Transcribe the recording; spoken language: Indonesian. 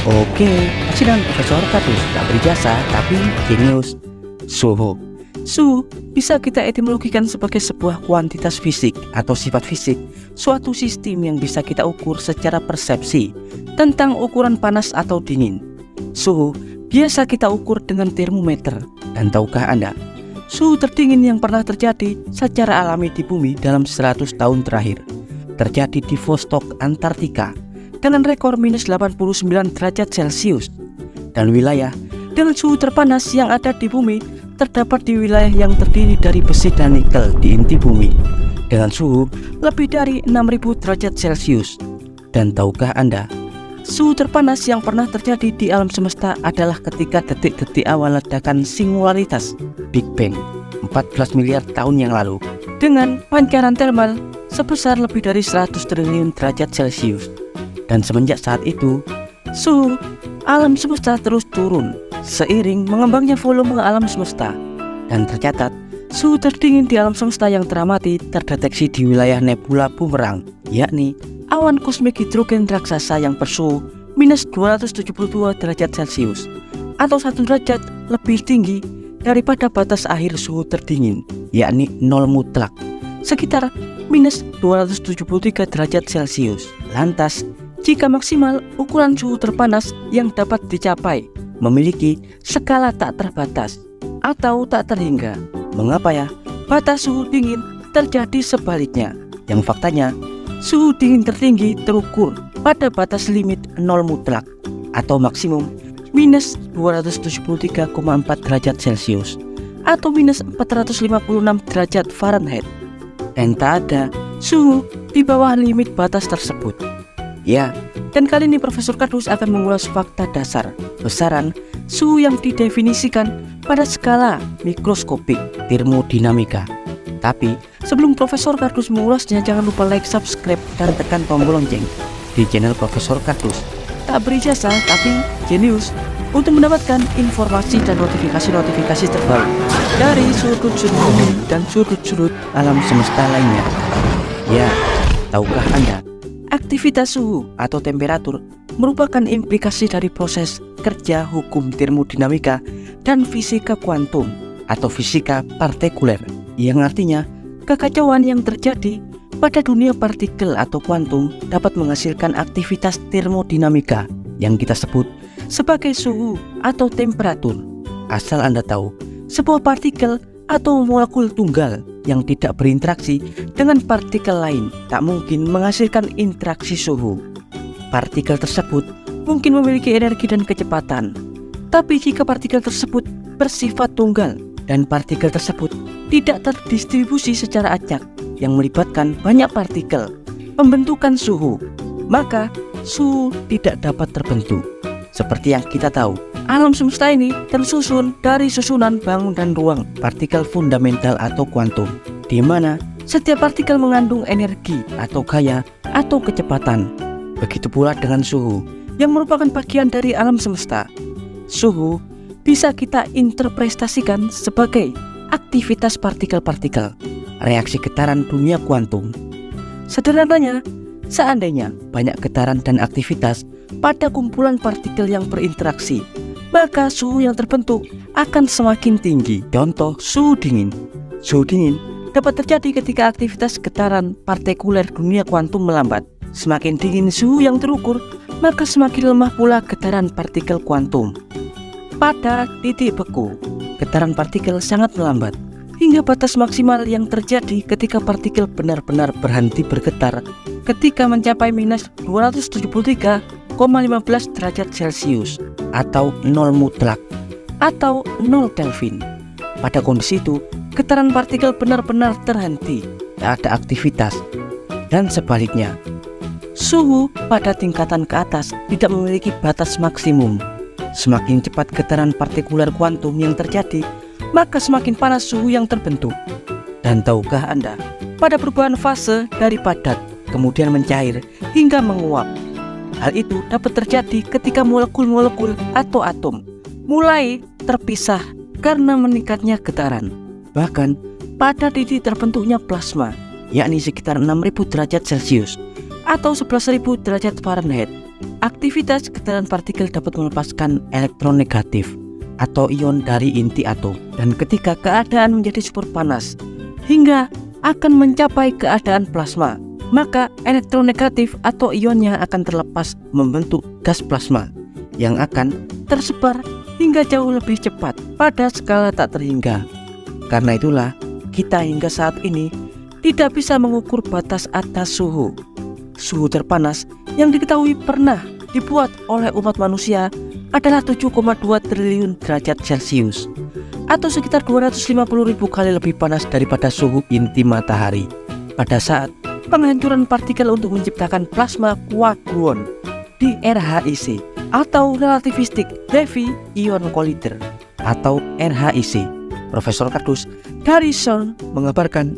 Oke, masih dengan Profesor Kadus, tak berjasa tapi jenius. Suhu bisa kita etimologikan sebagai sebuah kuantitas fisik atau sifat fisik, suatu sistem yang bisa kita ukur secara persepsi tentang ukuran panas atau dingin. Suhu biasa kita ukur dengan termometer. Dan tahukah Anda, suhu terdingin yang pernah terjadi secara alami di bumi dalam 100 tahun terakhir terjadi di Vostok, Antartika dengan rekor minus 89 derajat Celcius. Dan wilayah dengan suhu terpanas yang ada di bumi terdapat di wilayah yang terdiri dari besi dan nikel di inti bumi dengan suhu lebih dari 6000 derajat Celcius. Dan tahukah Anda, suhu terpanas yang pernah terjadi di alam semesta adalah ketika detik-detik awal ledakan singularitas Big Bang 14 miliar tahun yang lalu dengan pancaran thermal sebesar lebih dari 100 triliun derajat Celcius. Dan semenjak saat itu, suhu alam semesta terus turun seiring mengembangnya volume alam semesta. Dan tercatat, suhu terdingin di alam semesta yang teramati terdeteksi di wilayah nebula bumerang, yakni awan kosmik hidrogen raksasa yang bersuhu minus 272 derajat Celcius atau 1 derajat lebih tinggi daripada batas akhir suhu terdingin, yakni 0 mutlak, sekitar minus 273 derajat Celcius. Lantas, jika maksimal ukuran suhu terpanas yang dapat dicapai memiliki skala tak terbatas atau tak terhingga, mengapa ya batas suhu dingin terjadi sebaliknya, yang faktanya suhu dingin tertinggi terukur pada batas limit 0 mutlak atau maksimum minus 273,4 derajat Celcius atau minus 456 derajat Fahrenheit. Dan tak ada suhu di bawah limit batas tersebut. Ya, dan kali ini Profesor Kadus akan mengulas fakta dasar besaran suhu yang didefinisikan pada skala mikroskopik termodinamika. Tapi sebelum Profesor Kadus mengulasnya, jangan lupa like, subscribe, dan tekan tombol lonceng di channel Profesor Kadus. Tak berijasa tapi jenius untuk mendapatkan informasi dan notifikasi-notifikasi terbaru dari sudut-sudut bumi dan sudut-sudut alam semesta lainnya. Ya, tahukah Anda, aktivitas suhu atau temperatur merupakan implikasi dari proses kerja hukum termodinamika dan fisika kuantum atau fisika partikuler, yang artinya kekacauan yang terjadi pada dunia partikel atau kuantum dapat menghasilkan aktivitas termodinamika yang kita sebut sebagai suhu atau temperatur. Asal Anda tahu, sebuah partikel atau molekul tunggal yang tidak berinteraksi dengan partikel lain tak mungkin menghasilkan interaksi suhu. Partikel tersebut mungkin memiliki energi dan kecepatan, tapi jika partikel tersebut bersifat tunggal dan partikel tersebut tidak terdistribusi secara acak yang melibatkan banyak partikel pembentukan suhu, maka suhu tidak dapat terbentuk. Seperti yang kita tahu, alam semesta ini tersusun dari susunan bangun dan ruang partikel fundamental atau kuantum, di mana setiap partikel mengandung energi atau gaya atau kecepatan. Begitu pula dengan suhu yang merupakan bagian dari alam semesta. Suhu bisa kita interpretasikan sebagai aktivitas partikel-partikel, reaksi getaran dunia kuantum. Sederhananya, seandainya banyak getaran dan aktivitas pada kumpulan partikel yang berinteraksi, maka suhu yang terbentuk akan semakin tinggi. Contoh, suhu dingin. Suhu dingin dapat terjadi ketika aktivitas getaran partikuler dunia kuantum melambat. Semakin dingin suhu yang terukur, maka semakin lemah pula getaran partikel kuantum. Pada titik beku, getaran partikel sangat melambat hingga batas maksimal yang terjadi ketika partikel benar-benar berhenti bergetar ketika mencapai minus 273,15 derajat Celcius atau 0 mutlak atau 0 Kelvin. Pada kondisi itu, getaran partikel benar-benar terhenti, tak ada aktivitas. Dan sebaliknya, suhu pada tingkatan ke atas tidak memiliki batas maksimum. Semakin cepat getaran partikuler kuantum yang terjadi, maka semakin panas suhu yang terbentuk. Dan tahukah Anda, pada perubahan fase dari padat kemudian mencair hingga menguap, hal itu dapat terjadi ketika molekul-molekul atau atom mulai terpisah karena meningkatnya getaran. Bahkan pada titik terbentuknya plasma, yakni sekitar 6000 derajat Celcius atau 11.000 derajat Fahrenheit, Aktivitas getaran partikel dapat melepaskan elektron negatif atau ion dari inti atom, dan ketika keadaan menjadi super panas hingga akan mencapai keadaan plasma, maka elektron negatif atau ionnya akan terlepas membentuk gas plasma yang akan tersebar hingga jauh lebih cepat pada skala tak terhingga. Karena itulah kita hingga saat ini tidak bisa mengukur batas atas suhu. Suhu terpanas yang diketahui pernah dibuat oleh umat manusia adalah 7,2 triliun derajat Celcius atau sekitar 250.000 kali lebih panas daripada suhu inti matahari pada saat penghancuran partikel untuk menciptakan plasma quark-gluon di RHIC atau Relativistic Heavy Ion Collider atau RHIC. Profesor Kardus dari CERN mengabarkan.